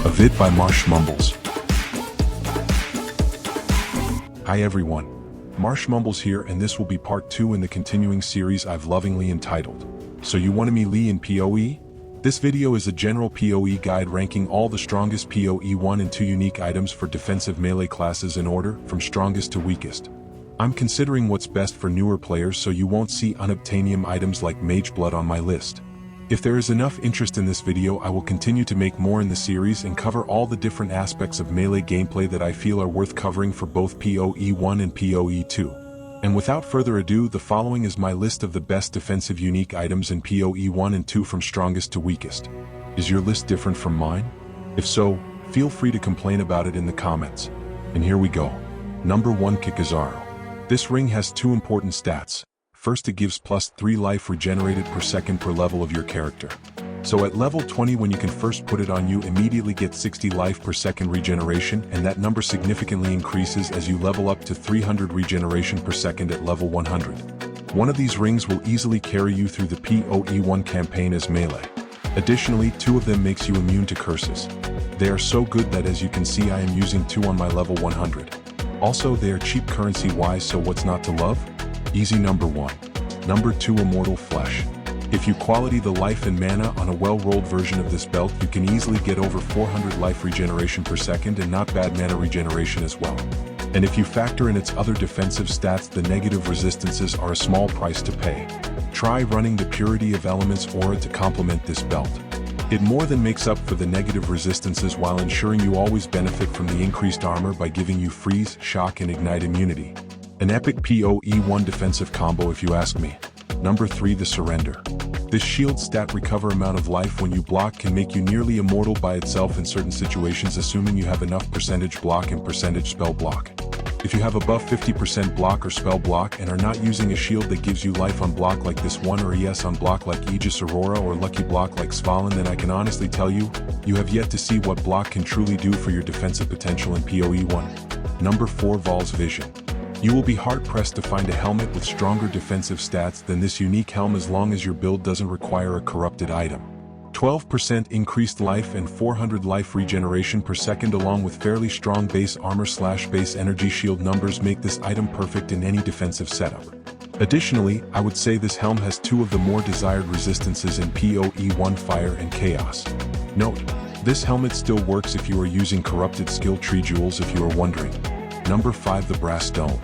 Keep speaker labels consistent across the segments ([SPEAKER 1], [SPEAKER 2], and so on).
[SPEAKER 1] A vid by Marsh Mumbles. Hi everyone, Marsh Mumbles here, and this will be part 2 in the continuing series I've lovingly entitled, So You Wanna Me Lee in PoE? This video is a general PoE guide ranking all the strongest PoE 1 and 2 unique items for defensive melee classes in order, from strongest to weakest. I'm considering what's best for newer players, so you won't see unobtainium items like Mage Blood on my list. If there is enough interest in this video, I will continue to make more in the series and cover all the different aspects of melee gameplay that I feel are worth covering for both PoE 1 and PoE 2. And without further ado, the following is my list of the best defensive unique items in PoE 1 and 2 from strongest to weakest. Is your list different from mine? If so, feel free to complain about it in the comments. And here we go. Number 1, Kikazaro. This ring has 2 important stats. First, it gives plus 3 life regenerated per second per level of your character. So at level 20, when you can first put it on, you immediately get 60 life per second regeneration, and that number significantly increases as you level up to 300 regeneration per second at level 100. One of these rings will easily carry you through the PoE 1 campaign as melee. Additionally, 2 of them makes you immune to curses. They are so good that, as you can see, I am using 2 on my level 100. Also, they are cheap currency-wise, so what's not to love? Easy. Number 1. Number 2, Immortal Flesh. If you quality the life and mana on a well-rolled version of this belt, you can easily get over 400 life regeneration per second, and not bad mana regeneration as well. And if you factor in its other defensive stats, the negative resistances are a small price to pay. Try running the Purity of Elements aura to complement this belt. It more than makes up for the negative resistances while ensuring you always benefit from the increased armor by giving you freeze, shock, and ignite immunity. An epic PoE 1 defensive combo if you ask me. Number 3, the Surrender. This shield stat recover amount of life when you block can make you nearly immortal by itself in certain situations, assuming you have enough percentage block and percentage spell block. If you have above 50% block or spell block and are not using a shield that gives you life on block like this one, or ES on block like Aegis Aurora, or lucky block like Svalin, then I can honestly tell you, you have yet to see what block can truly do for your defensive potential in PoE 1. Number 4, Val's Vision. You will be hard-pressed to find a helmet with stronger defensive stats than this unique helm, as long as your build doesn't require a corrupted item. 12% increased life and 400 life regeneration per second, along with fairly strong base armor / base energy shield numbers, make this item perfect in any defensive setup. Additionally, I would say this helm has 2 of the more desired resistances in PoE 1, Fire and Chaos. Note, this helmet still works if you are using corrupted skill tree jewels, if you are wondering. Number 5, the Brass Dome.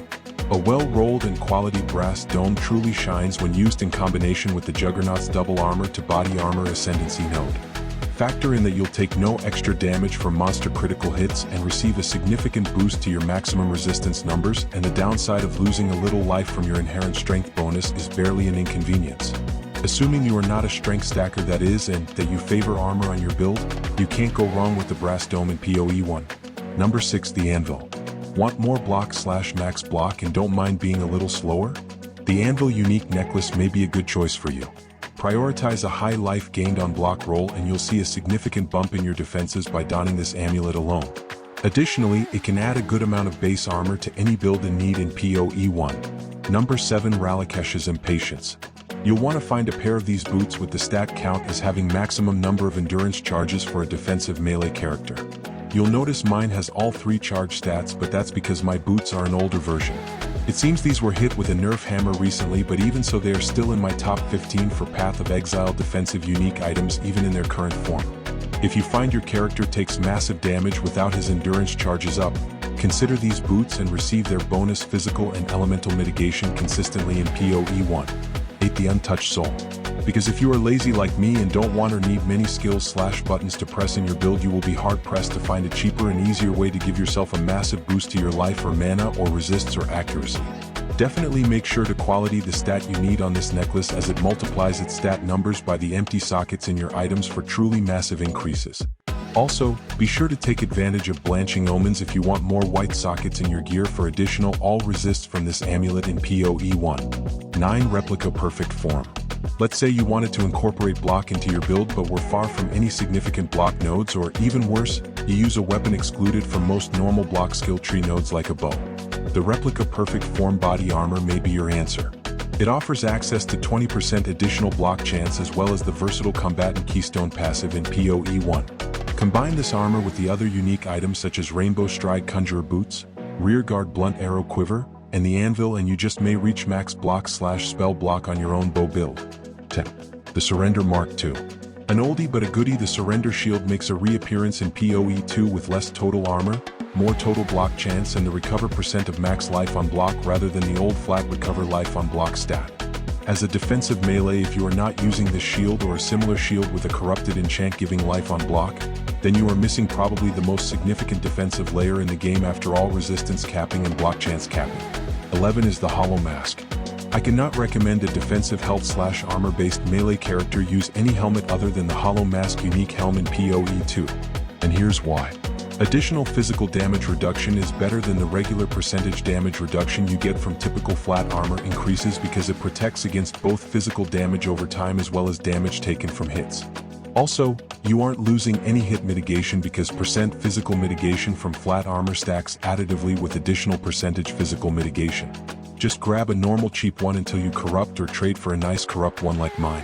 [SPEAKER 1] A well-rolled and quality brass dome truly shines when used in combination with the Juggernaut's double armor to body armor ascendancy node. Factor in that you'll take no extra damage from monster critical hits and receive a significant boost to your maximum resistance numbers, and the downside of losing a little life from your inherent strength bonus is barely an inconvenience. Assuming you are not a strength stacker, that is, and that you favor armor on your build, you can't go wrong with the Brass Dome in PoE 1. Number 6, the Anvil. Want more block / max block and don't mind being a little slower? The Anvil unique necklace may be a good choice for you. Prioritize a high life gained on block roll and you'll see a significant bump in your defenses by donning this amulet alone. Additionally, it can add a good amount of base armor to any build in need in PoE 1. Number 7, Ralakesh's Impatience. You'll want to find a pair of these boots with the stat count as having maximum number of endurance charges for a defensive melee character. You'll notice mine has all 3 charge stats, but that's because my boots are an older version. It seems these were hit with a nerf hammer recently, but even so they are still in my top 15 for Path of Exile defensive unique items, even in their current form. If you find your character takes massive damage without his endurance charges up, consider these boots and receive their bonus physical and elemental mitigation consistently in PoE 1. 8, the Untouched Soul. Because if you are lazy like me and don't want or need many skills / buttons to press in your build, you will be hard-pressed to find a cheaper and easier way to give yourself a massive boost to your life or mana or resists or accuracy. Definitely make sure to quality the stat you need on this necklace, as it multiplies its stat numbers by the empty sockets in your items for truly massive increases. Also, be sure to take advantage of Blanching Omens if you want more white sockets in your gear for additional all resists from this amulet in PoE 1. 9, Replica Perfect Form. Let's say you wanted to incorporate block into your build but were far from any significant block nodes, or even worse, you use a weapon excluded from most normal block skill tree nodes like a bow. The Replica Perfect Form body armor may be your answer. It offers access to 20% additional block chance as well as the versatile Combatant Keystone passive in PoE 1. Combine this armor with the other unique items such as Rainbow Stride Conjurer Boots, Rearguard Blunt Arrow Quiver, and the Anvil, and you just may reach max block/spell block on your own bow build. 10. The Surrender Mark II. An oldie but a goodie, the Surrender Shield makes a reappearance in PoE 2 with less total armor, more total block chance, and the recover percent of max life on block rather than the old flat recover life on block stat. As a defensive melee, if you are not using this shield or a similar shield with a corrupted enchant giving life on block, then you are missing probably the most significant defensive layer in the game after all resistance capping and block chance capping. 11 is the Hollow Mask. I cannot recommend a defensive health/armor based melee character use any helmet other than the Hollow Mask unique helm in PoE 2. And here's why. Additional physical damage reduction is better than the regular percentage damage reduction you get from typical flat armor increases because it protects against both physical damage over time as well as damage taken from hits. Also, you aren't losing any hit mitigation because percent physical mitigation from flat armor stacks additively with additional percentage physical mitigation. Just grab a normal cheap one until you corrupt or trade for a nice corrupt one like mine.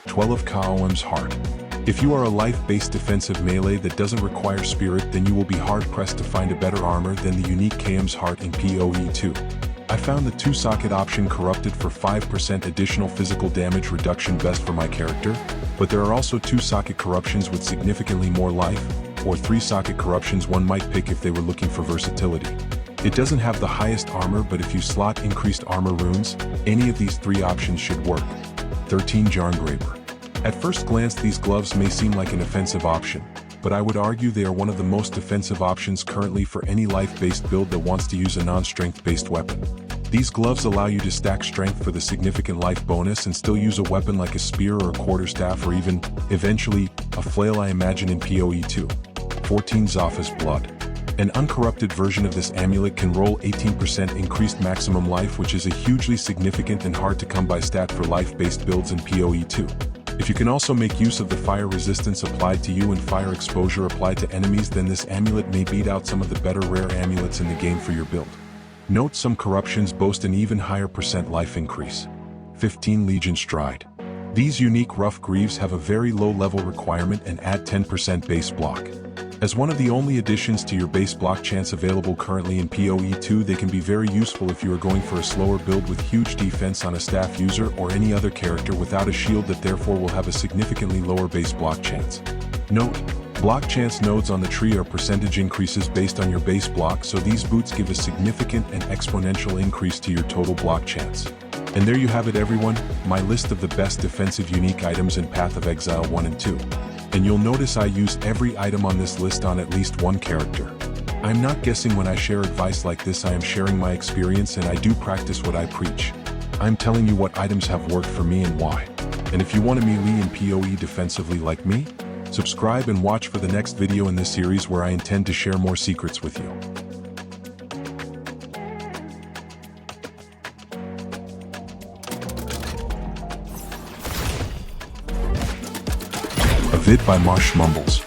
[SPEAKER 1] 12 KOM's Heart. If you are a life-based defensive melee that doesn't require spirit, then you will be hard-pressed to find a better armor than the unique KOM's Heart in PoE 2. I found the 2-socket option corrupted for 5% additional physical damage reduction best for my character, but there are also 2-socket corruptions with significantly more life, or 3-socket corruptions one might pick if they were looking for versatility. It doesn't have the highest armor, but if you slot increased armor runes, any of these 3 options should work. 13 Jarngraber. At first glance, these gloves may seem like an offensive option, but I would argue they are one of the most defensive options currently for any life-based build that wants to use a non-strength-based weapon. These gloves allow you to stack strength for the significant life bonus and still use a weapon like a spear or a quarterstaff or even, eventually, a flail I imagine in PoE 2. 14 Zopha's Blood. An uncorrupted version of this amulet can roll 18% increased maximum life, which is a hugely significant and hard to come by stat for life-based builds in PoE 2. If you can also make use of the fire resistance applied to you and fire exposure applied to enemies, then this amulet may beat out some of the better rare amulets in the game for your build. Note some corruptions boast an even higher percent life increase. 15 Legion Stride. These unique rough greaves have a very low level requirement and add 10% base block. As one of the only additions to your base block chance available currently in PoE 2, they can be very useful if you are going for a slower build with huge defense on a staff user or any other character without a shield that therefore will have a significantly lower base block chance. Note, block chance nodes on the tree are percentage increases based on your base block, so these boots give a significant and exponential increase to your total block chance. And there you have it everyone, my list of the best defensive unique items in Path of Exile 1 and 2. And you'll notice I use every item on this list on at least one character. I'm not guessing when I share advice like this, I am sharing my experience and I do practice what I preach. I'm telling you what items have worked for me and why. And if you want to melee in PoE defensively like me, subscribe and watch for the next video in this series where I intend to share more secrets with you. A vid by Marsh Mumbles.